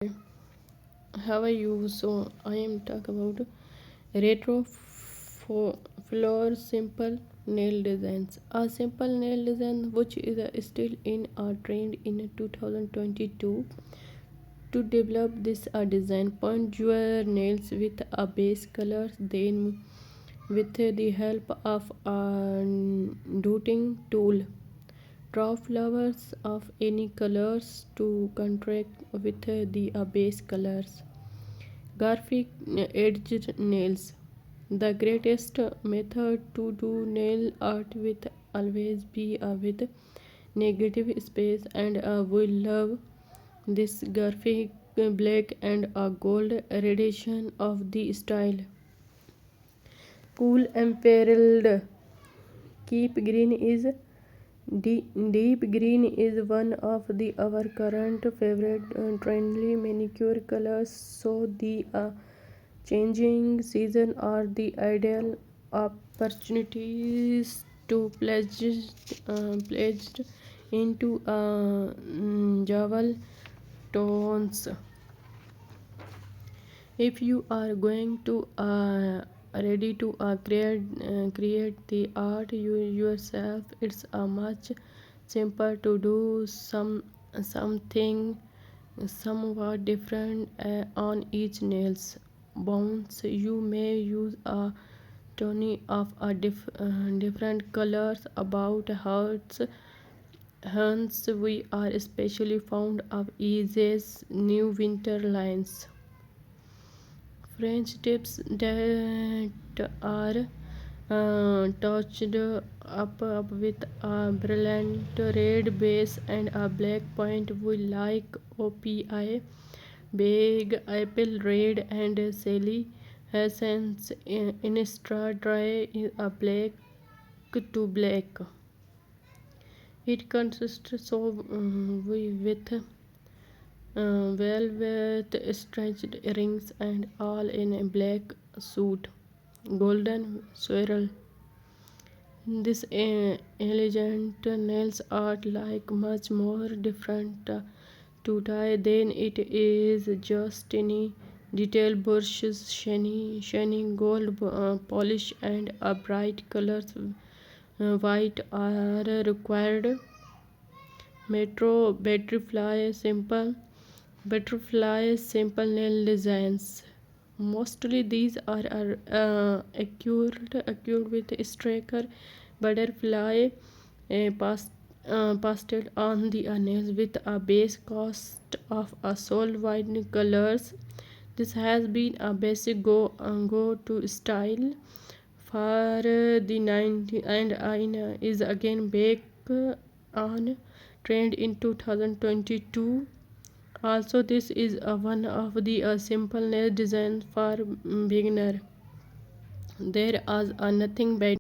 How are you? So I am talk about retro floor simple nail designs. A simple nail design which is still in a trend in 2022. To develop this a design, point your nails with a base color, then with the help of a dotting tool, draw flowers of any colors to contrast with the base colors. Graphic edged nails. The greatest method to do nail art with always be with negative space, and we love this graphic black and a gold rendition of the style. Cool emerald. Keep green is Deep green is one of the our current favorite trendy manicure colors, so the changing season are the ideal opportunities to pledge into jewel tones. If you are going to ready to create the art you yourself, it's a much simpler to do something somewhat different on each nails bounce. You may use a tony of different colors about hearts. Hence we are especially fond of easy's new winter lines. French tips that are touched up with a brilliant red base and a black point. We like OPI, big apple red, and Sally essence in straw dry is a black to black. It consists of with velvet stretched rings and all in a black suit, golden swirl. This elegant nails art like much more different to tie than it is just any detail brushes, shiny gold polish, and a bright colors white are required. Metro butterfly simple nail designs. Mostly these are accurate with striker butterfly pasted on the nails with a base cost of a soul white colors. This has been a basic go to style for the 90 and is again back on trend in 2022. Also, this is one of the simple nail designs for beginner. There is nothing better